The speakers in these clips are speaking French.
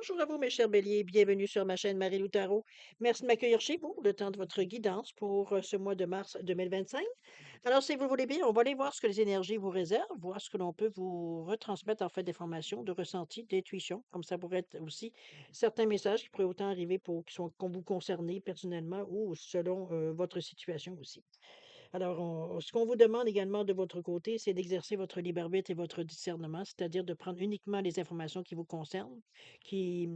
Bonjour à vous, mes chers béliers. Bienvenue sur ma chaîne Marie-Lou Tarot. Merci de m'accueillir chez vous, le temps de votre guidance pour ce mois de mars 2025. Alors, si vous voulez bien, on va aller voir ce que les énergies vous réservent, voir ce que l'on peut vous retransmettre en fait d'informations, de ressentis, d'intuition. Comme ça pourrait être aussi certains messages qui pourraient autant arriver pour qui sont qu'on vous concernez personnellement ou selon votre situation aussi. Alors, ce qu'on vous demande également de votre côté, c'est d'exercer votre libre arbitre et votre discernement, c'est-à-dire de prendre uniquement les informations qui vous concernent, qui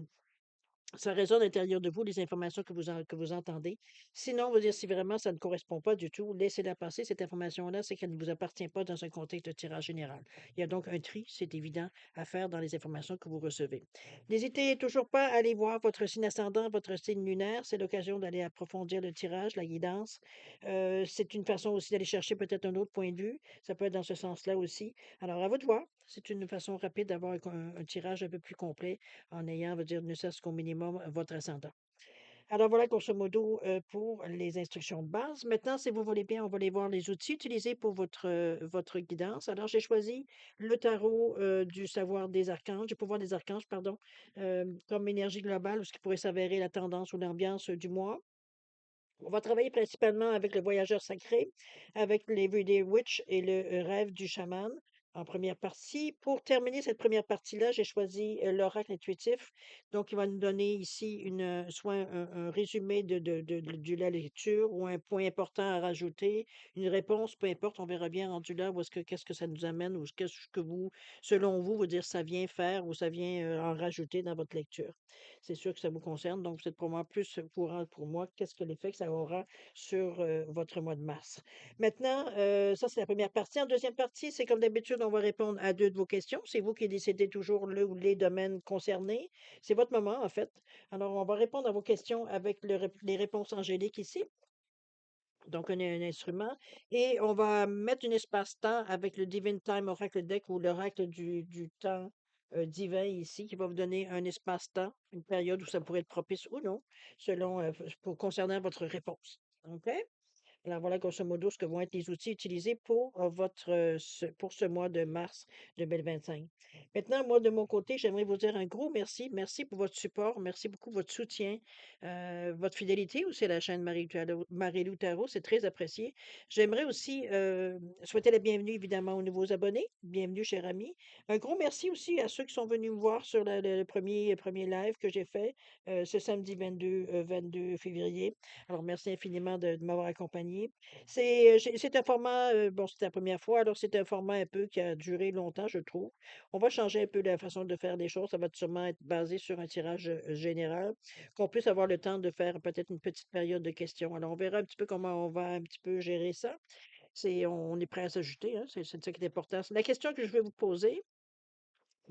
ça résonne à l'intérieur de vous, les informations que vous entendez. Sinon, vous dire si vraiment ça ne correspond pas du tout, laissez-la passer. Cette information-là, c'est qu'elle ne vous appartient pas dans un contexte de tirage général. Il y a donc un tri, c'est évident, à faire dans les informations que vous recevez. N'hésitez toujours pas à aller voir votre signe ascendant, votre signe lunaire. C'est l'occasion d'aller approfondir le tirage, la guidance. C'est une façon aussi d'aller chercher peut-être un autre point de vue. Ça peut être dans ce sens-là aussi. Alors, à vous de voir. C'est une façon rapide d'avoir un tirage un peu plus complet en ayant, on va dire, ne serait-ce qu'au minimum, votre ascendant. Alors voilà, grosso modo, pour les instructions de base. Maintenant, si vous voulez bien, on va aller voir les outils utilisés pour votre guidance. Alors, j'ai choisi le tarot du savoir des archanges, du pouvoir des archanges, pardon, comme énergie globale, ou ce qui pourrait s'avérer la tendance ou l'ambiance du mois. On va travailler principalement avec le voyageur sacré, avec l'Everyday Witch et le rêve du chaman en première partie. Pour terminer cette première partie-là, j'ai choisi l'oracle intuitif. Donc, il va nous donner ici soit un résumé de la lecture ou un point important à rajouter, une réponse, peu importe, on verra bien rendu là où est-ce que qu'est-ce que ça nous amène ou qu'est-ce que vous, selon vous, vous dire ça vient faire ou ça vient en rajouter dans votre lecture. C'est sûr que ça vous concerne, donc vous êtes probablement plus au courant pour moi qu'est-ce que l'effet que ça aura sur votre mois de mars. Maintenant, ça, c'est la première partie. En deuxième partie, c'est comme d'habitude, on va répondre à deux de vos questions. C'est vous qui décidez toujours le ou les domaines concernés. C'est votre moment, en fait. Alors, on va répondre à vos questions avec les réponses angéliques ici. Donc, un instrument. Et on va mettre un espace-temps avec le Divine Time Oracle Deck ou l'oracle du temps divin ici, qui va vous donner un espace-temps, une période où ça pourrait être propice ou non, selon, pour concernant votre réponse. OK? Alors voilà, grosso modo, ce que vont être les outils utilisés pour pour ce mois de mars 2025. Maintenant, moi, de mon côté, j'aimerais vous dire un gros merci. Merci pour votre support. Merci beaucoup pour votre soutien, votre fidélité aussi à la chaîne Marie-Lou Tarot. C'est très apprécié. J'aimerais aussi souhaiter la bienvenue, évidemment, aux nouveaux abonnés. Bienvenue, chers amis. Un gros merci aussi à ceux qui sont venus me voir sur le premier live que j'ai fait ce samedi 22 février. Alors, merci infiniment de m'avoir accompagné. C'est un format, bon, c'était la première fois, alors c'est un format un peu qui a duré longtemps, je trouve. On va changer un peu la façon de faire les choses. Ça va sûrement être basé sur un tirage général, qu'on puisse avoir le temps de faire peut-être une petite période de questions. Alors, on verra un petit peu comment on va un petit peu gérer ça. On est prêt à s'ajouter, hein, c'est ça qui est important. La question que je vais vous poser,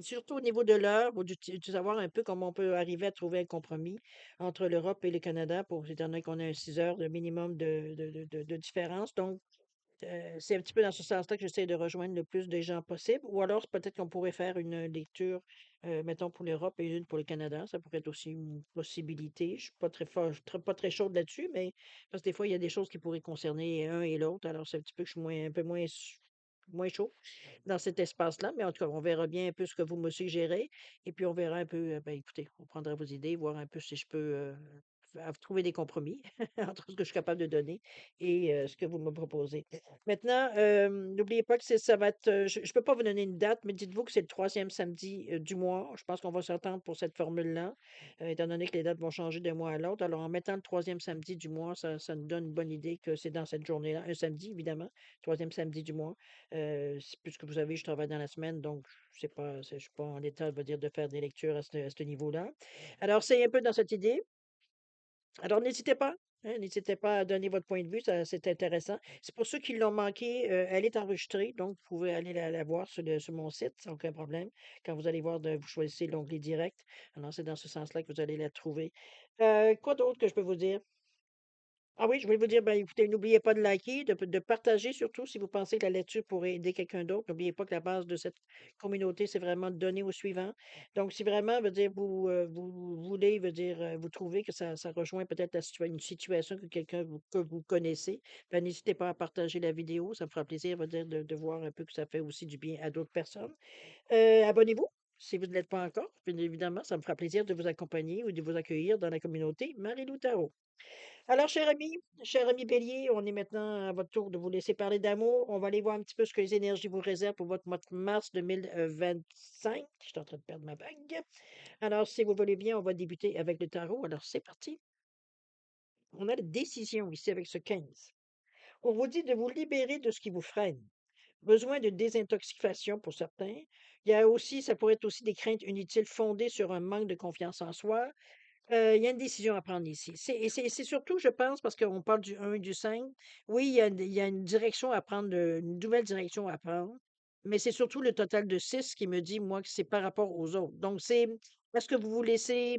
surtout au niveau de l'heure ou du savoir un peu comment on peut arriver à trouver un compromis entre l'Europe et le Canada pour étant donné qu'on a un 6 heures de minimum de différence. Donc, c'est un petit peu dans ce sens-là que j'essaie de rejoindre le plus de gens possible. Ou alors, c'est peut-être qu'on pourrait faire une lecture, mettons, pour l'Europe et une pour le Canada. Ça pourrait être aussi une possibilité. Je suis pas très fort, je suis pas très chaude là-dessus, mais parce que des fois, il y a des choses qui pourraient concerner un et l'autre. Alors, c'est un petit peu que je suis un peu moins chaud dans cet espace-là. Mais en tout cas, on verra bien un peu ce que vous me suggérez. Et puis, on verra un peu, ben, écoutez, on prendra vos idées, voir un peu si je peux trouver des compromis entre ce que je suis capable de donner et ce que vous me proposez. Maintenant, n'oubliez pas que ça va être, je ne peux pas vous donner une date, mais dites-vous que c'est le troisième samedi du mois. Je pense qu'on va s'entendre pour cette formule-là, étant donné que les dates vont changer d'un mois à l'autre. Alors, en mettant le troisième samedi du mois, ça nous donne une bonne idée que c'est dans cette journée-là, un samedi, évidemment, troisième samedi du mois. Puisque vous savez, je travaille dans la semaine, donc je suis pas en état, je veux dire, de faire des lectures à ce niveau-là. Alors, c'est un peu dans cette idée. Alors n'hésitez pas, hein, n'hésitez pas à donner votre point de vue, ça c'est intéressant. C'est pour ceux qui l'ont manqué, elle est enregistrée, donc vous pouvez aller la voir sur mon site sans aucun problème. Quand vous allez voir vous choisissez l'onglet direct. Alors c'est dans ce sens-là que vous allez la trouver. Quoi d'autre que je peux vous dire? Ah oui, je voulais vous dire, ben, écoutez, n'oubliez pas de liker, de partager surtout si vous pensez que la lecture pourrait aider quelqu'un d'autre. N'oubliez pas que la base de cette communauté, c'est vraiment de donner au suivant. Donc, si vraiment, veut dire, vous voulez, veut dire, vous trouvez que ça rejoint peut-être une situation que que vous connaissez, ben, n'hésitez pas à partager la vidéo. Ça me fera plaisir, veut dire, de voir un peu que ça fait aussi du bien à d'autres personnes. Abonnez-vous. Si vous ne l'êtes pas encore, bien évidemment, ça me fera plaisir de vous accompagner ou de vous accueillir dans la communauté Marie-Lou Tarot. Alors, cher ami Bélier, on est maintenant à votre tour de vous laisser parler d'amour. On va aller voir un petit peu ce que les énergies vous réservent pour votre mois de mars 2025. Je suis en train de perdre ma bague. Alors, si vous voulez bien, on va débuter avec le tarot. Alors, c'est parti. On a la décision ici avec ce 15. On vous dit de vous libérer de ce qui vous freine. Besoin de désintoxication pour certains. Il y a aussi, ça pourrait être aussi des craintes inutiles fondées sur un manque de confiance en soi. Il y a une décision à prendre ici. C'est surtout, je pense, parce qu'on parle du 1 et du 5. Oui, il y a une direction à prendre, une nouvelle direction à prendre, mais c'est surtout le total de 6 qui me dit, moi, que c'est par rapport aux autres. Donc, c'est est-ce que vous vous laissez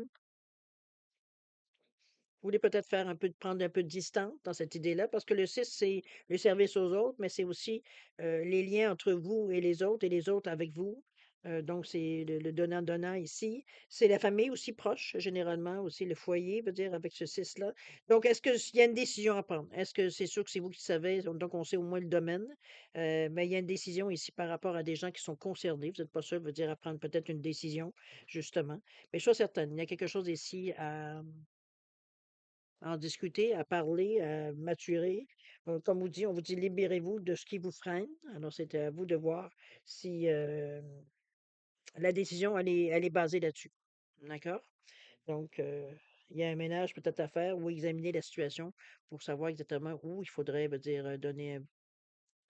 vous voulez peut-être faire un peu de prendre un peu de distance dans cette idée-là, parce que le 6 c'est le service aux autres, mais c'est aussi les liens entre vous et les autres avec vous. Donc, c'est le donnant-donnant ici. C'est la famille aussi proche, généralement, aussi le foyer, veut dire, avec ce 6-là. Donc, est-ce qu'il y a une décision à prendre? Est-ce que c'est sûr que c'est vous qui savez, donc on sait au moins le domaine, mais il y a une décision ici par rapport à des gens qui sont concernés. Vous n'êtes pas sûr, veut dire, à prendre peut-être une décision, justement. Mais je suis certaine, il y a quelque chose ici à en discuter, à parler, à maturer. Comme on vous dit libérez-vous de ce qui vous freine. Alors, c'est à vous de voir si la décision, elle est basée là-dessus. D'accord? Donc, il y a un ménage peut-être à faire ou examiner la situation pour savoir exactement où il faudrait, veut dire,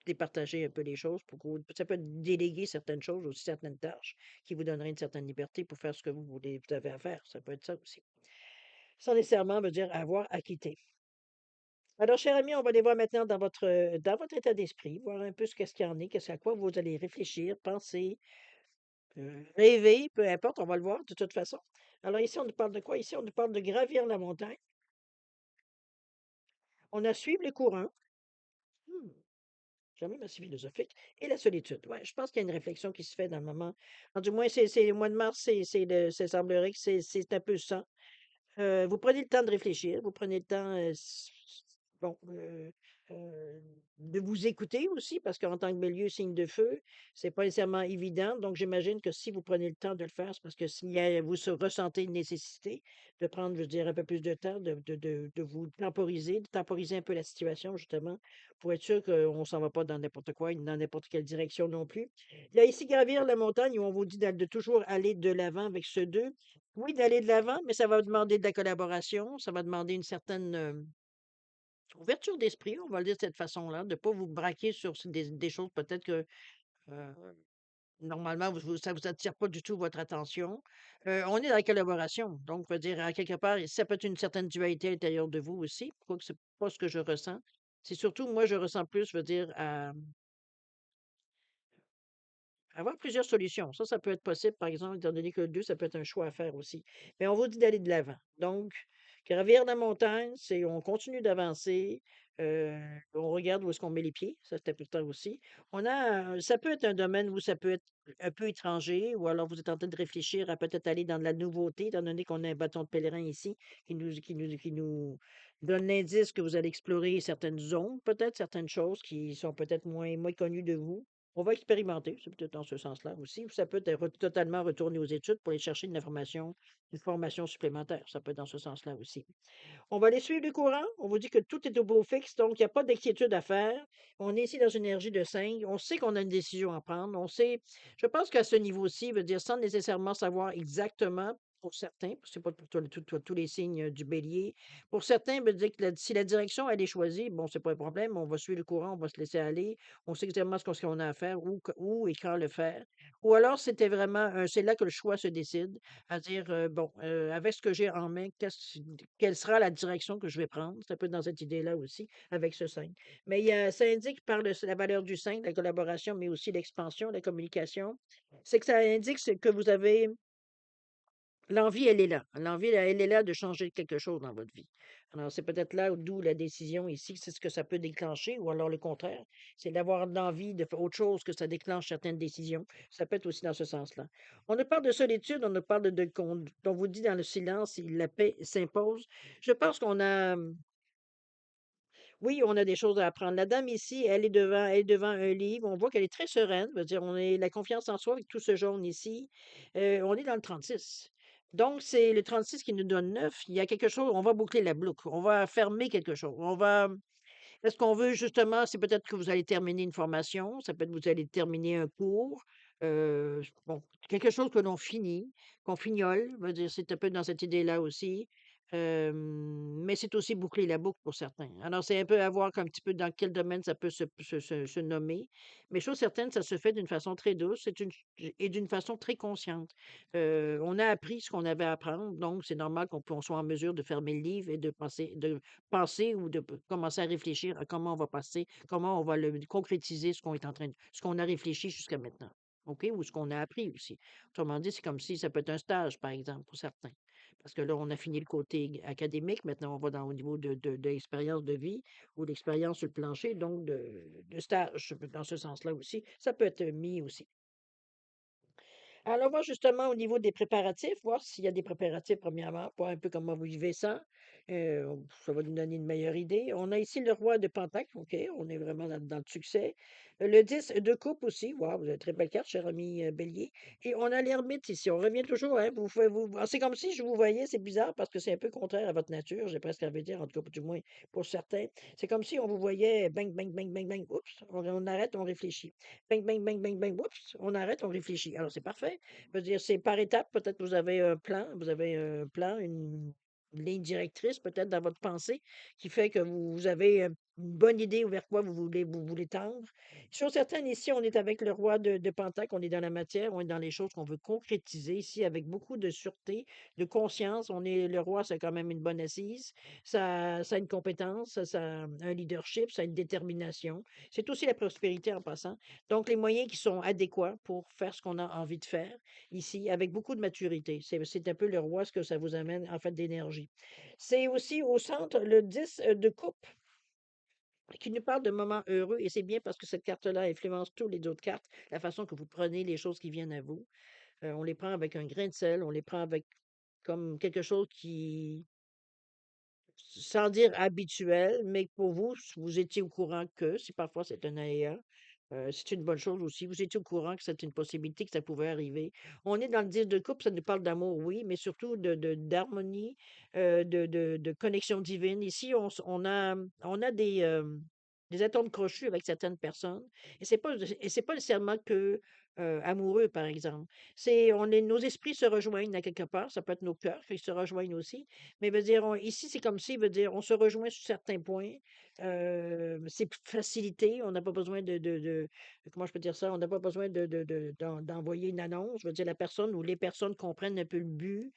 départager un peu les choses pour que ça peut être déléguer certaines choses aussi, certaines tâches qui vous donneraient une certaine liberté pour faire ce que vous avez à faire. Ça peut être ça aussi. Sans nécessairement veut dire avoir à quitter. Alors, cher ami, on va aller voir maintenant dans votre état d'esprit, voir un peu qu'est-ce qu'il y en est, qu'est-ce à quoi vous allez réfléchir, penser, rêver, peu importe, on va le voir de toute façon. Alors ici, on nous parle de quoi? Ici, on nous parle de gravir la montagne. On a suivre le courant. Hmm, quand même assez philosophique. Et la solitude. Ouais, je pense qu'il y a une réflexion qui se fait dans le moment. Alors, du moins, c'est le mois de mars, ça semblerait que c'est un peu ça. Vous prenez le temps de réfléchir, vous prenez le temps, bon, de vous écouter aussi, parce qu'en tant que Bélier, signe de feu, c'est pas nécessairement évident. Donc, j'imagine que si vous prenez le temps de le faire, c'est parce que vous ressentez une nécessité de prendre, je veux dire, un peu plus de temps, de vous temporiser, de temporiser un peu la situation, justement, pour être sûr qu'on ne s'en va pas dans n'importe quoi, dans n'importe quelle direction non plus. Il y a ici gravir la montagne où on vous dit de toujours aller de l'avant avec ce 2. Oui, d'aller de l'avant, mais ça va demander de la collaboration, ça va demander une certaine, ouverture d'esprit, on va le dire de cette façon-là, de ne pas vous braquer sur des choses peut-être que, heu, normalement ça vous attire pas du tout votre attention. On est dans la collaboration, donc veut dire à quelque part, ça peut être une certaine dualité à l'intérieur de vous aussi, quoique c'est pas ce que je ressens. C'est surtout moi je ressens plus, je veux dire à avoir plusieurs solutions. Ça peut être possible, par exemple, étant donné que le 2, ça peut être un choix à faire aussi. Mais on vous dit d'aller de l'avant. Donc, gravir la montagne, c'est on continue d'avancer, on regarde où est-ce qu'on met les pieds, ça c'est important aussi. Ça peut être un domaine où ça peut être un peu étranger, ou alors vous êtes en train de réfléchir à peut-être aller dans de la nouveauté, étant donné qu'on a un bâton de pèlerin ici qui nous donne l'indice que vous allez explorer certaines zones, peut-être certaines choses qui sont peut-être moins connues de vous. On va expérimenter, c'est peut-être dans ce sens-là aussi. Ou ça peut être totalement retourner aux études pour aller chercher de l'information, une formation supplémentaire. Ça peut être dans ce sens-là aussi. On va aller suivre le courant. On vous dit que tout est au beau fixe, donc il n'y a pas d'inquiétude à faire. On est ici dans une énergie de 5. On sait qu'on a une décision à prendre. On sait, je pense qu'à ce niveau-ci, veut dire sans nécessairement savoir exactement pour certains, parce que c'est pas pour tous les signes du bélier. Pour certains, veut dire que si la direction elle est choisie, bon, c'est pas un problème. On va suivre le courant, on va se laisser aller. On sait exactement ce qu'on a à faire, où et quand le faire. Ou alors, c'était vraiment, c'est là que le choix se décide à dire, bon, avec ce que j'ai en main, quelle sera la direction que je vais prendre? C'est un peu dans cette idée-là aussi, avec ce 5. Mais ça indique par la valeur du 5, la collaboration, mais aussi l'expansion, la communication. C'est que ça indique que vous avez l'envie, elle est là. L'envie, elle est là de changer quelque chose dans votre vie. Alors, c'est peut-être là d'où la décision ici, c'est ce que ça peut déclencher, ou alors le contraire, c'est d'avoir l'envie de faire autre chose que ça déclenche certaines décisions. Ça peut être aussi dans ce sens-là. On nous parle de solitude, on nous parle on vous dit dans le silence, la paix s'impose. Je pense qu'on a, Oui, on a des choses à apprendre. La dame ici, elle est devant un livre. On voit qu'elle est très sereine. Je veux dire, on est la confiance en soi avec tout ce jaune ici. On est dans le 36. Donc, c'est le 36 qui nous donne 9. Il y a quelque chose, on va boucler la boucle. On va fermer quelque chose. Est-ce qu'on veut justement, c'est peut-être que vous allez terminer une formation, ça peut être que vous allez terminer un cours, bon, quelque chose que l'on finit, qu'on fignole, on va dire, c'est un peu dans cette idée-là aussi. Mais c'est aussi boucler la boucle pour certains. Alors, c'est un peu à voir un petit peu dans quel domaine ça peut se nommer. Mais chose certaine, ça se fait d'une façon très douce et d'une façon très consciente. On a appris ce qu'on avait à apprendre, donc c'est normal qu'on soit en mesure de fermer le livre et de penser ou de commencer à réfléchir à comment on va passer, comment on va le concrétiser ce qu'on a réfléchi jusqu'à maintenant. OK? Ou ce qu'on a appris aussi. Autrement dit, c'est comme si ça peut être un stage, par exemple, pour certains. Parce que là, on a fini le côté académique, maintenant on va au niveau de l'expérience de vie ou l'expérience sur le plancher, donc de stage, dans ce sens-là aussi. Ça peut être mis aussi. Alors, voir justement au niveau des préparatifs, voir s'il y a des préparatifs, premièrement, voir un peu comment vous vivez ça. Ça va nous donner une meilleure idée. On a ici le roi de Pentacle, OK, on est vraiment dans le succès. Le 10 de coupe aussi, wow, vous avez une très belle carte, cher ami Bélier. Et on a l'ermite ici, on revient toujours, hein, c'est comme si je vous voyais, c'est bizarre parce que c'est un peu contraire à votre nature, j'ai presque envie de dire, en tout cas, du moins pour certains. C'est comme si on vous voyait, bang, bang, bang, bang, bang, oups, on arrête, on réfléchit. Bang, bang, bang, bang, bang, oups, on arrête, on réfléchit. Alors, c'est parfait. Je veux dire, c'est par étapes. Peut-être que vous avez un plan, une ligne directrice, peut-être dans votre pensée, qui fait que vous avez une bonne idée vers quoi vous voulez tendre. Chose certaine, ici, on est avec le roi de Pentacle, on est dans la matière, on est dans les choses qu'on veut concrétiser ici avec beaucoup de sûreté, de conscience. Le roi, c'est quand même une bonne assise. Ça a une compétence, ça a un leadership, ça a une détermination. C'est aussi la prospérité en passant. Donc, les moyens qui sont adéquats pour faire ce qu'on a envie de faire ici, avec beaucoup de maturité. C'est un peu le roi, ce que ça vous amène, en fait, d'énergie. C'est aussi au centre le 10 de coupe qui nous parle de moments heureux, et c'est bien parce que cette carte-là influence toutes les autres cartes, la façon que vous prenez les choses qui viennent à vous. On les prend avec un grain de sel, on les prend avec comme quelque chose qui, sans dire habituel, mais pour vous, vous étiez au courant que, si parfois c'est un aléa, c'est une bonne chose aussi. Vous étiez au courant que c'était une possibilité, que ça pouvait arriver. On est dans le 10 de couple, ça nous parle d'amour, oui, mais surtout d'harmonie, de connexion divine. Ici, on a des atomes crochus avec certaines personnes, et c'est pas nécessairement que amoureux, par exemple. Nos esprits se rejoignent à quelque part, ça peut être nos cœurs qui se rejoignent aussi, mais veut dire, ici, c'est comme si, veut dire, on se rejoint sur certains points. C'est facilité. On n'a pas besoin comment je peux dire ça? On n'a pas besoin d'envoyer une annonce. Je veux dire, la personne ou les personnes comprennent un peu le but,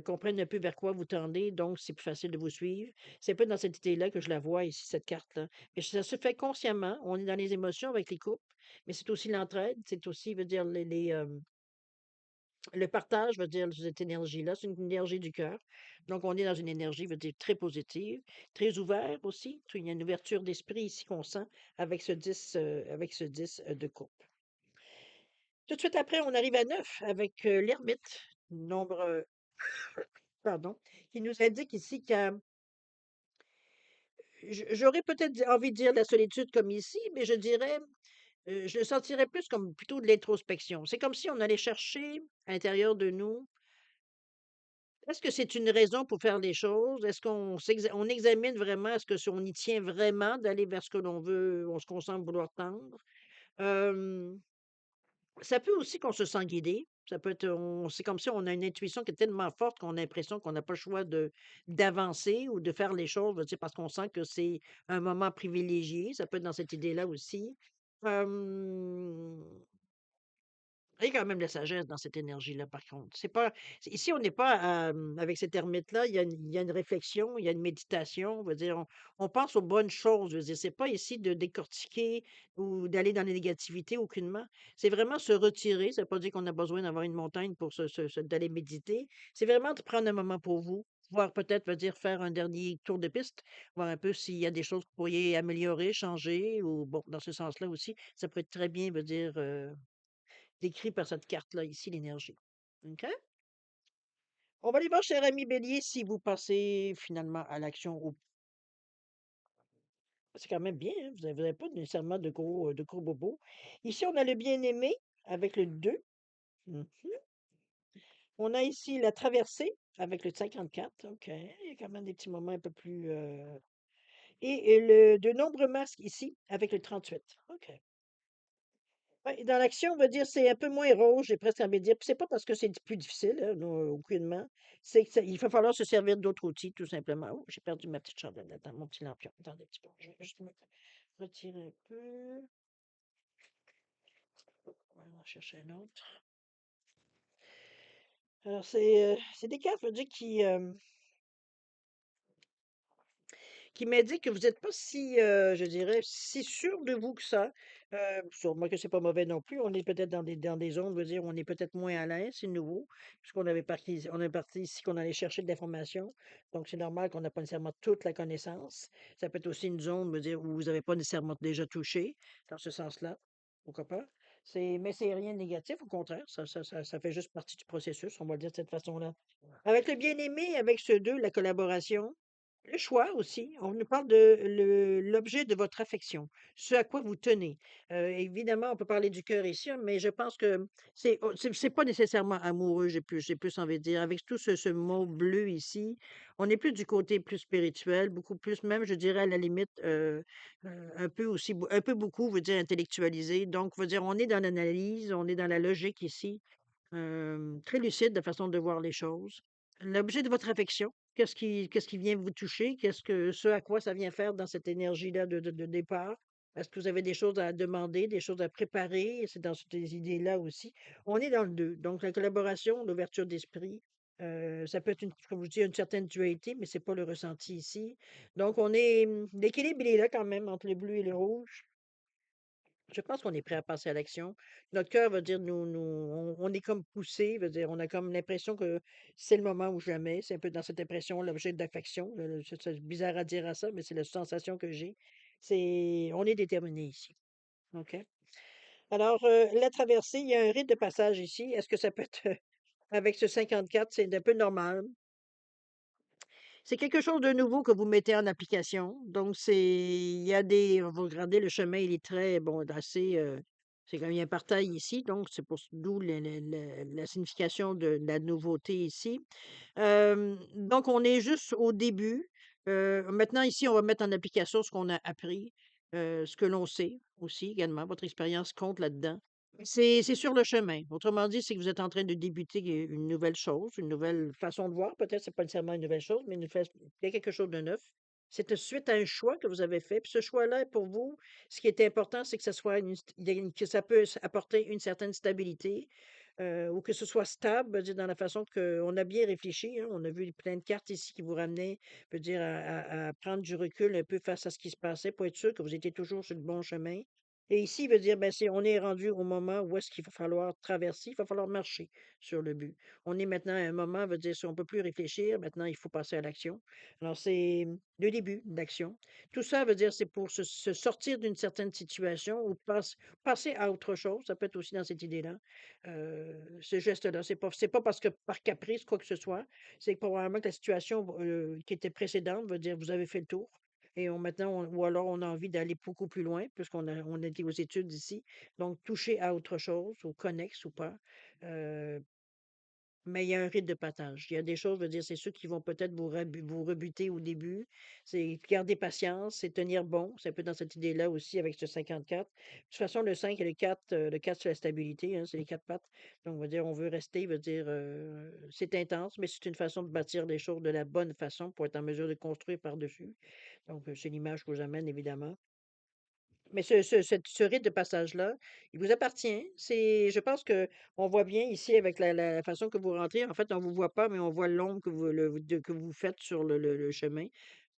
comprennent un peu vers quoi vous tendez, donc c'est plus facile de vous suivre. C'est un peu dans cette idée-là que je la vois ici, cette carte-là. Mais ça se fait consciemment. On est dans les émotions avec les couples, mais c'est aussi l'entraide. C'est aussi, veut dire, le partage, veut dire, cette énergie-là, c'est une énergie du cœur. Donc, on est dans une énergie, veut dire, très positive, très ouvert aussi. Il y a une ouverture d'esprit ici qu'on sent avec ce 10 de coupe. Tout de suite après, on arrive à 9 avec l'ermite, nombre, pardon, qui nous indique ici j'aurais peut-être envie de dire la solitude comme ici, mais je dirais, je le sentirais plus comme plutôt de l'introspection. C'est comme si on allait chercher à l'intérieur de nous. Est-ce que c'est une raison pour faire les choses? Est-ce qu'on examine vraiment, est-ce que si on y tient vraiment d'aller vers ce que l'on veut, ce qu'on semble vouloir tendre? Hem, Ça peut aussi qu'on se sent guidé. Ça peut être, c'est comme si on a une intuition qui est tellement forte qu'on a l'impression qu'on n'a pas le choix d'avancer ou de faire les choses, tu sais, parce qu'on sent que c'est un moment privilégié. Ça peut être dans cette idée-là aussi. Hem Il y a quand même de la sagesse dans cette énergie-là, par contre. Ici, on n'est pas avec cet ermite-là, il y a une réflexion, il y a une méditation. On va dire, on pense aux bonnes choses. Je veux dire, c'est pas ici de décortiquer ou d'aller dans la négativité aucunement. C'est vraiment se retirer. Ça veut pas dire qu'on a besoin d'avoir une montagne pour d'aller méditer. C'est vraiment de prendre un moment pour vous. Voir peut-être, veut dire, faire un dernier tour de piste, voir un peu s'il y a des choses que vous pourriez améliorer, changer, ou bon, dans ce sens-là aussi, ça peut être très bien, veut dire, décrit par cette carte-là ici, l'énergie. OK? On va aller voir, cher ami Bélier, si vous passez finalement à l'action ou C'est quand même bien, hein, vous avez pas nécessairement de gros bobos. Ici, on a le bien-aimé avec le 2. Mmh. On a ici la traversée avec le 54. OK, il y a quand même des petits moments un peu plus, et le de nombreux masques ici avec le 38. OK. Ouais, dans l'action, on va dire, c'est un peu moins rouge, j'ai presque envie de dire. Puis c'est pas parce que c'est plus difficile, hein, non, aucunement. C'est que il va falloir se servir d'autres outils, tout simplement. Oh, j'ai perdu ma petite chandelle là mon petit lampion. Attendez un petit peu, je vais juste me retirer un peu. On va en chercher un autre. Alors c'est des cartes, je veux dire, qui m'indique que vous n'êtes pas si, je dirais, si sûr de vous que ça. Sûrement que c'est pas mauvais non plus. On est peut-être dans des zones, je veux dire, où on est peut-être moins à l'aise, c'est nouveau, puisqu'on avait parti on est parti ici qu'on allait chercher de l'information. Donc c'est normal qu'on n'a pas nécessairement toute la connaissance. Ça peut être aussi une zone, je veux dire, où vous n'avez pas nécessairement déjà touché, dans ce sens-là. Pourquoi pas? Mais c'est rien de négatif, au contraire, ça fait juste partie du processus, on va le dire de cette façon-là. Avec le bien-aimé, avec ce 2, la collaboration, le choix aussi, on nous parle de l'objet de votre affection, ce à quoi vous tenez. Évidemment, on peut parler du cœur ici, hein, mais je pense que c'est pas nécessairement amoureux, j'ai plus envie de dire. Avec tout ce mot bleu ici, on est plus du côté plus spirituel, beaucoup plus même, je dirais, à la limite, un peu aussi, un peu beaucoup, veut dire intellectualisé. Donc, veut dire, on est dans l'analyse, on est dans la logique ici, très lucide de façon de voir les choses. L'objet de votre affection, qu'est-ce qui vient vous toucher? Ce à quoi ça vient faire dans cette énergie-là de départ? Est-ce que vous avez des choses à demander, des choses à préparer? C'est dans ces idées-là aussi. On est dans le 2. Donc, la collaboration, l'ouverture d'esprit, ça peut être, comme je dis, une certaine dualité, mais c'est pas le ressenti ici. Donc, l'équilibre, il est là quand même entre le bleu et le rouge. Je pense qu'on est prêt à passer à l'action. Notre cœur va dire on est comme poussé, veut dire, on a comme l'impression que c'est le moment ou jamais. C'est un peu dans cette impression, l'objet d'affection. C'est bizarre à dire à ça, mais c'est la sensation que j'ai. On est déterminé ici. OK? Alors, la traversée, il y a un rite de passage ici. Est-ce que ça peut être, avec ce 54, c'est un peu normal? C'est quelque chose de nouveau que vous mettez en application. Donc, il y a vous regardez le chemin, il est très, bon, assez, c'est comme il y a un partage ici, donc c'est d'où la signification de la nouveauté ici. Donc, on est juste au début. Maintenant, ici, on va mettre en application ce qu'on a appris, ce que l'on sait aussi également. Votre expérience compte là-dedans. C'est sur le chemin. Autrement dit, c'est que vous êtes en train de débuter une nouvelle chose, une nouvelle façon de voir. Peut-être c'est pas nécessairement une nouvelle chose, mais il y a quelque chose de neuf. C'est suite à un choix que vous avez fait. Puis ce choix-là, pour vous, ce qui est important, c'est que ça soit que ça peut apporter une certaine stabilité, ou que ce soit stable, dire dans la façon qu'on a bien réfléchi, hein. On a vu plein de cartes ici qui vous ramenaient, peut dire à prendre du recul un peu face à ce qui se passait pour être sûr que vous étiez toujours sur le bon chemin. Et ici, il veut dire, ben, on est rendu au moment où est-ce qu'il va falloir traverser, il va falloir marcher sur le but. On est maintenant à un moment, veut dire, si on peut plus réfléchir, maintenant il faut passer à l'action. Alors, c'est le début de l'action. Tout ça veut dire, c'est pour se sortir d'une certaine situation ou passer à autre chose. Ça peut être aussi dans cette idée-là. Ce geste-là, c'est pas parce que par caprice, quoi que ce soit, c'est que probablement que la situation qui était précédente veut dire vous avez fait le tour. Et maintenant, ou alors on a envie d'aller beaucoup plus loin, puisqu'on a été aux études ici. Donc, toucher à autre chose, ou connexe ou pas. euh, mais il y a un rite de passage. Il y a des choses, je veux dire, c'est ceux qui vont peut-être vous rebuter au début. C'est garder patience, c'est tenir bon. C'est un peu dans cette idée-là aussi avec ce 54. De toute façon, le 5 et le 4 c'est la stabilité, hein, c'est les quatre pattes. Donc, on va dire, on veut rester, veut dire, c'est intense, mais c'est une façon de bâtir les choses de la bonne façon pour être en mesure de construire par-dessus. Donc, c'est l'image que je vous amène, évidemment. Mais ce rite de passage-là, il vous appartient. Je pense que on voit bien ici avec la façon que vous rentrez. En fait, on vous voit pas, mais on voit l'ombre que vous faites sur le chemin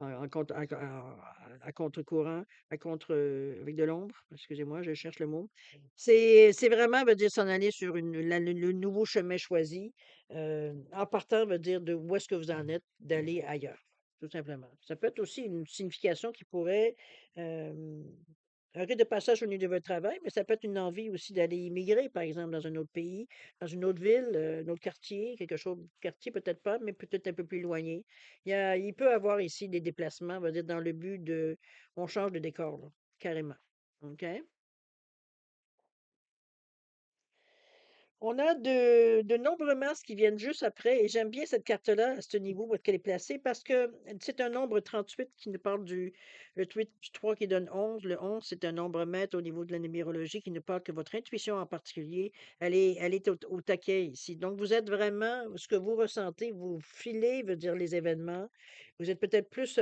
en contre, à contre-courant, avec de l'ombre. Excusez-moi, je cherche le mot. C'est vraiment, veut dire, s'en aller sur le nouveau chemin choisi. En partant, veut dire de où est-ce que vous en êtes, d'aller ailleurs, tout simplement. Ça peut être aussi une signification qui pourrait, euh, un rite de passage au niveau de votre travail, mais ça peut être une envie aussi d'aller immigrer, par exemple, dans un autre pays, dans une autre ville, un autre quartier, quelque chose, quartier peut-être pas, mais peut-être un peu plus éloigné. Il peut avoir ici des déplacements, on va dire, dans le but de, on change de décor, là, carrément. OK? On a de nombreux masques qui viennent juste après et j'aime bien cette carte-là à ce niveau où est-ce qu'elle est placée parce que c'est un nombre 38 qui nous parle le 3 qui donne 11. Le 11, c'est un nombre maître au niveau de la numérologie qui nous parle que votre intuition en particulier, elle est au taquet ici. Donc, vous êtes vraiment, ce que vous ressentez, vous filez, veut dire les événements. Vous êtes peut-être plus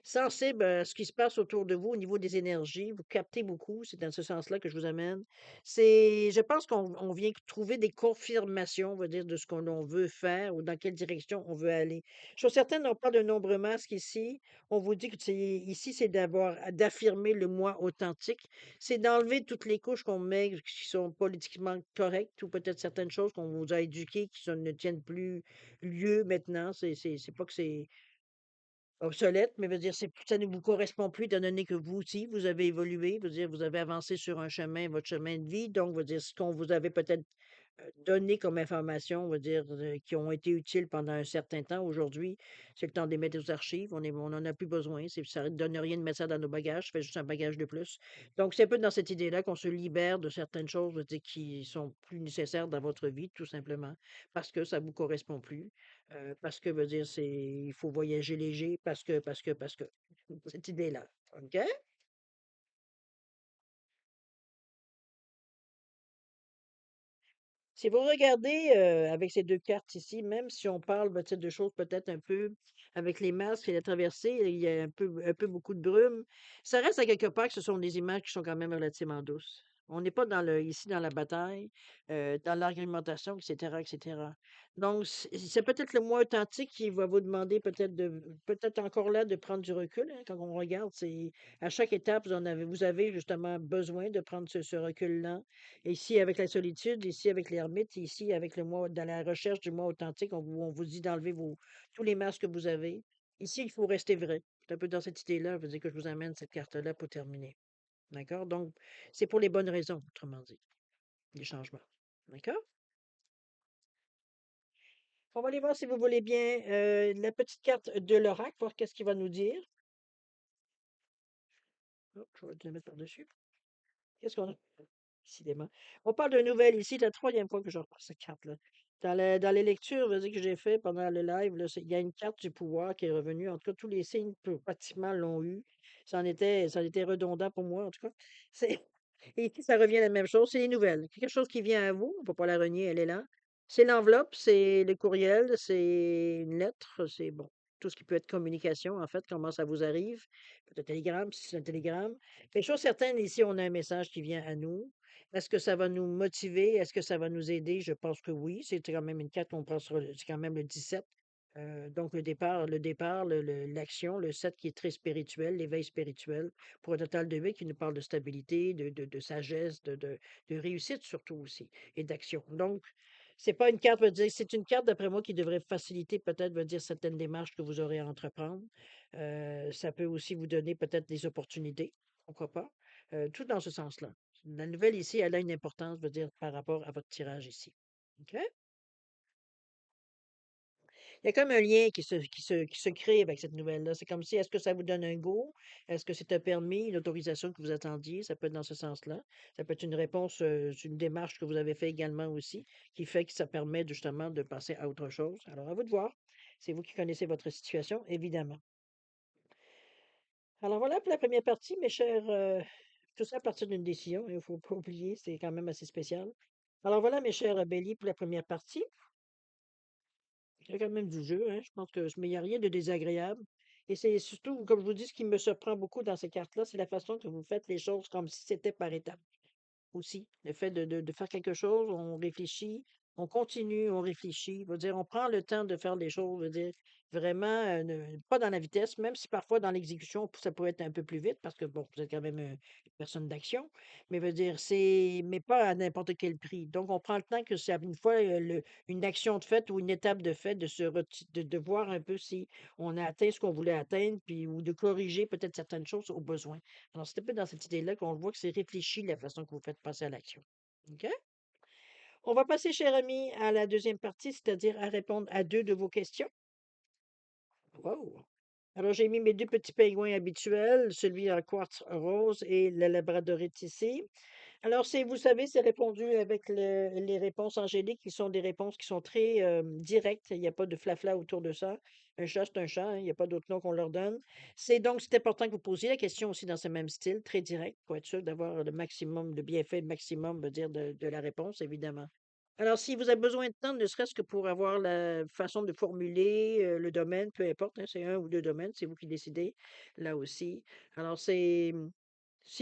sensible à ce qui se passe autour de vous au niveau des énergies. Vous captez beaucoup. C'est dans ce sens-là que je vous amène. Je pense qu'on vient trouver des confirmations, on va dire, de ce qu'on on veut faire ou dans quelle direction on veut aller. Chose certaine, on parle de nombre masque ici. On vous dit que ici, c'est d'affirmer le moi authentique. C'est d'enlever toutes les couches qu'on met qui sont politiquement correctes ou peut-être certaines choses qu'on vous a éduquées ne tiennent plus lieu maintenant. C'est pas que c'est obsolète, mais veut dire, ça ne vous correspond plus étant donné que vous aussi, vous avez évolué, veut dire, vous avez avancé sur un chemin, votre chemin de vie. Donc, veut dire, ce qu'on vous avait peut-être donné comme information, veut dire, qui ont été utiles pendant un certain temps, aujourd'hui, c'est le temps de les mettre aux archives. On n'en a plus besoin. Ça ne donne rien de mettre ça dans nos bagages, ça fait juste un bagage de plus. Donc, c'est un peu dans cette idée-là qu'on se libère de certaines choses, veut dire, qui sont plus nécessaires dans votre vie, tout simplement, parce que ça ne vous correspond plus. Parce que, veut dire, il faut voyager léger, parce que. Cette idée-là. OK? Si vous regardez avec ces deux cartes ici, même si on parle peut-être de choses peut-être un peu avec les masques et la traversée, il y a un peu beaucoup de brume, ça reste à quelque part que ce sont des images qui sont quand même relativement douces. On n'est pas ici dans la bataille, dans l'argumentation, etc., etc. Donc, c'est peut-être le moins authentique qui va vous demander peut-être encore là de prendre du recul, hein, quand on regarde. À chaque étape, vous avez justement besoin de prendre ce recul-là. Ici, avec la solitude, ici, avec l'ermite, ici, avec le moi, dans la recherche du moi authentique, on vous dit d'enlever tous les masques que vous avez. Ici, il faut rester vrai. C'est un peu dans cette idée-là, je veux dire que je vous amène cette carte-là pour terminer. D'accord? Donc, c'est pour les bonnes raisons, autrement dit, les changements. D'accord? On va aller voir si vous voulez bien la petite carte de l'oracle, voir qu'est-ce qu'il va nous dire. Oh, je vais te la mettre par-dessus. Qu'est-ce qu'on a? Décidément. On parle de nouvelles ici, c'est la troisième fois que je repasse cette carte-là. Dans les lectures, vas-y, que j'ai fait pendant le live, là, il y a une carte du pouvoir qui est revenue. En tout cas, tous les signes pratiquement l'ont eu. Ça en était redondant pour moi, en tout cas. C'est, et ici, ça revient à la même chose. C'est les nouvelles. Quelque chose qui vient à vous, on ne peut pas la renier, elle est là. C'est l'enveloppe, c'est le courriel, c'est une lettre, c'est bon. Tout ce qui peut être communication, en fait, comment ça vous arrive. Peut-être télégramme, si c'est un télégramme. Quelque chose certaine, ici, on a un message qui vient à nous. Est-ce que ça va nous motiver? Est-ce que ça va nous aider? Je pense que oui. C'est quand même une carte qu'on prend c'est quand même le 17. Donc l'action, le 7 qui est très spirituel, l'éveil spirituel, pour un total de 8 qui nous parle de stabilité, de sagesse, de réussite surtout aussi, et d'action. Donc, c'est pas une carte, veut dire, c'est une carte, d'après moi, qui devrait faciliter peut-être, veut dire, certaines démarches que vous aurez à entreprendre. Ça peut aussi vous donner peut-être des opportunités, pourquoi pas. Tout dans ce sens-là. La nouvelle ici, elle a une importance, veut dire, par rapport à votre tirage ici. OK? Il y a comme un lien qui se crée avec cette nouvelle-là. C'est comme si, est-ce que ça vous donne un go? Est-ce que c'est un permis, une autorisation que vous attendiez? Ça peut être dans ce sens-là. Ça peut être une réponse, c'est une démarche que vous avez fait également aussi, qui fait que ça permet justement de passer à autre chose. Alors, à vous de voir. C'est vous qui connaissez votre situation, évidemment. Alors voilà pour la première partie, mes chers. Tout ça à partir d'une décision, il ne faut pas oublier, c'est quand même assez spécial. Alors voilà, mes chers béliers, pour la première partie. Il y a quand même du jeu, hein. Je pense que mais il n'y a rien de désagréable. Et c'est surtout, comme je vous dis, ce qui me surprend beaucoup dans ces cartes-là, c'est la façon que vous faites les choses comme si c'était par étapes aussi. Le fait de faire quelque chose, on réfléchit, on continue, on réfléchit. Je veux dire, on prend le temps de faire les choses, je veux dire, vraiment, pas dans la vitesse, même si parfois dans l'exécution, ça pourrait être un peu plus vite parce que, bon, vous êtes quand même une personne d'action, mais veut dire, mais pas à n'importe quel prix. Donc, on prend le temps que c'est une fois une action de fait ou une étape de fait de voir un peu si on a atteint ce qu'on voulait atteindre, puis, ou de corriger peut-être certaines choses au besoin. Alors, c'est un peu dans cette idée-là qu'on voit que c'est réfléchi la façon que vous faites passer à l'action. OK? On va passer, cher ami, à la deuxième partie, c'est-à-dire à répondre à deux de vos questions. Wow! Alors, j'ai mis mes deux petits pingouins habituels, celui en quartz rose et le labradorite ici. Alors, vous savez, c'est répondu avec les réponses angéliques qui sont des réponses qui sont très directes. Il n'y a pas de flafla autour de ça. Un chat, c'est un chat, hein, il n'y a pas d'autre nom qu'on leur donne. C'est important que vous posiez la question aussi dans ce même style, très direct, pour être sûr d'avoir le maximum, le bienfait maximum, veut dire, de la réponse, évidemment. Alors, si vous avez besoin de temps, ne serait-ce que pour avoir la façon de formuler le domaine, peu importe, hein, c'est un ou deux domaines, c'est vous qui décidez, là aussi. Alors, si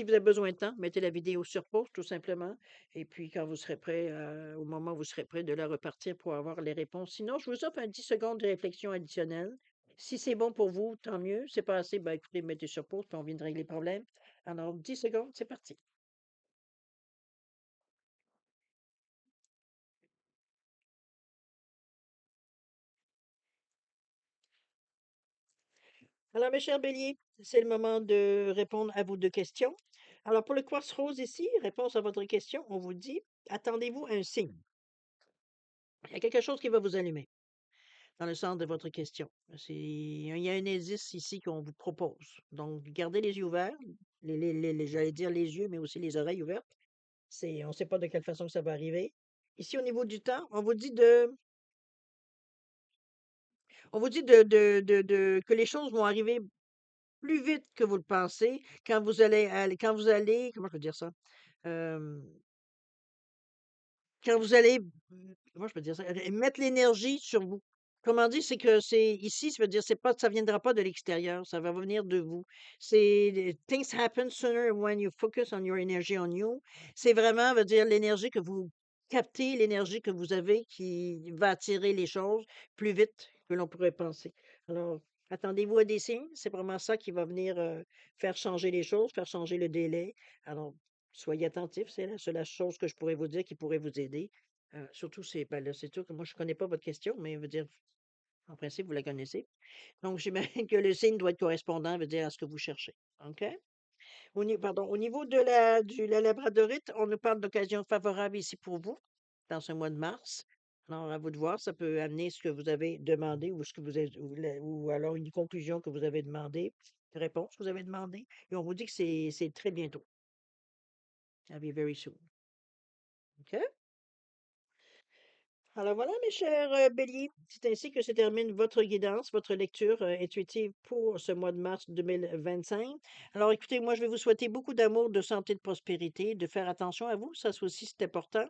vous avez besoin de temps, mettez la vidéo sur pause, tout simplement. Et puis, quand vous serez prêt, au moment où vous serez prêt, de la repartir pour avoir les réponses. Sinon, je vous offre un 10 secondes de réflexion additionnelle. Si c'est bon pour vous, tant mieux. C'est pas assez, ben écoutez, mettez sur pause, puis on vient de régler le problème. Alors, 10 secondes, c'est parti. Alors, mes chers béliers, c'est le moment de répondre à vos deux questions. Alors, pour le quartz rose ici, réponse à votre question, on vous dit, attendez-vous à un signe. Il y a quelque chose qui va vous allumer dans le sens de votre question. Il y a un indice ici qu'on vous propose. Donc, gardez les yeux ouverts, j'allais dire les yeux, mais aussi les oreilles ouvertes. On ne sait pas de quelle façon que ça va arriver. Ici, au niveau du temps, on vous dit que les choses vont arriver plus vite que vous le pensez quand vous allez, comment je peux dire ça? Hem, Quand vous allez, comment je peux dire ça? Mettre l'énergie sur vous. Comment dire? C'est que c'est ici, ça veut dire ça viendra pas de l'extérieur, ça va venir de vous. Things happen sooner when you focus on your energy on you. C'est vraiment, veut dire l'énergie que vous captez, l'énergie que vous avez qui va attirer les choses plus vite que l'on pourrait penser. Alors, attendez-vous à des signes, c'est vraiment ça qui va venir, faire changer les choses, faire changer le délai. Alors, soyez attentifs, c'est la seule chose que je pourrais vous dire qui pourrait vous aider. Surtout, ben là, c'est sûr que moi, je ne connais pas votre question, mais veut dire, en principe, vous la connaissez. Donc, j'imagine que le signe doit être correspondant, veut dire, à ce que vous cherchez. OK? Au niveau la labradorite, on nous parle d'occasion favorable ici pour vous, dans ce mois de mars. Alors, à vous de voir, ça peut amener ce que vous avez demandé ou ce que vous avez, ou alors une conclusion que vous avez demandé, une réponse que vous avez demandé. Et on vous dit que c'est très bientôt. That'll be very soon. OK? Alors voilà, mes chers béliers, c'est ainsi que se termine votre guidance, votre lecture intuitive pour ce mois de mars 2025. Alors écoutez, moi je vais vous souhaiter beaucoup d'amour, de santé, de prospérité, de faire attention à vous, ça aussi c'est important.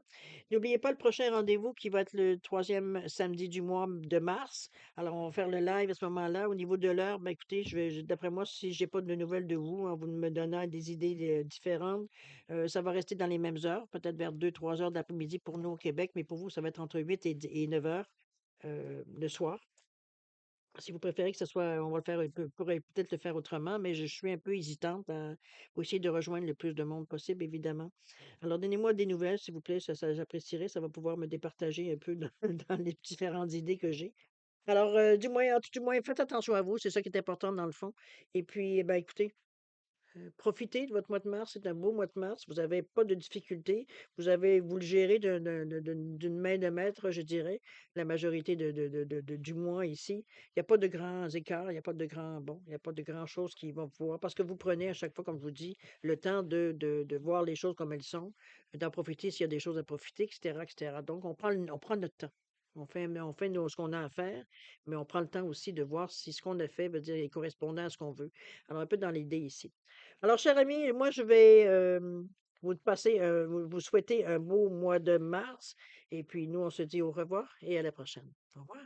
N'oubliez pas le prochain rendez-vous qui va être le troisième samedi du mois de mars. Alors on va faire le live à ce moment-là. Au niveau de l'heure, ben écoutez, d'après moi, si j'ai pas de nouvelles de vous, en vous me donnant des idées différentes, ça va rester dans les mêmes heures, peut-être vers 2, 3 heures de l'après-midi pour nous au Québec, mais pour vous, ça va être entre 8 et 9 heures le soir. Si vous préférez que ce soit, on va le faire un peu, pourrait peut-être le faire autrement, mais je suis un peu hésitante pour essayer de rejoindre le plus de monde possible, évidemment. Alors, donnez-moi des nouvelles, s'il vous plaît, j'apprécierais, ça va pouvoir me départager un peu dans, dans les différentes idées que j'ai. Alors, du moins, faites attention à vous, c'est ça qui est important dans le fond. Et puis, eh ben, écoutez, profitez de votre mois de mars, c'est un beau mois de mars. Vous avez pas de difficultés. Vous le gérez d'une main de maître, je dirais, la majorité du mois ici. Il y a pas de grands écarts, il y a pas de grands bon, il y a pas de grands choses qui vont pouvoir parce que vous prenez à chaque fois, comme je vous dis, le temps de voir les choses comme elles sont, d'en profiter s'il y a des choses à profiter, et cetera, et cetera. Donc on prend notre temps. On fait ce qu'on a à faire, mais on prend le temps aussi de voir si ce qu'on a fait veut dire est correspondant à ce qu'on veut. Alors un peu dans l'idée ici. Alors, cher ami, moi, je vais vous souhaiter un beau mois de mars. Et puis, nous, on se dit au revoir et à la prochaine. Au revoir.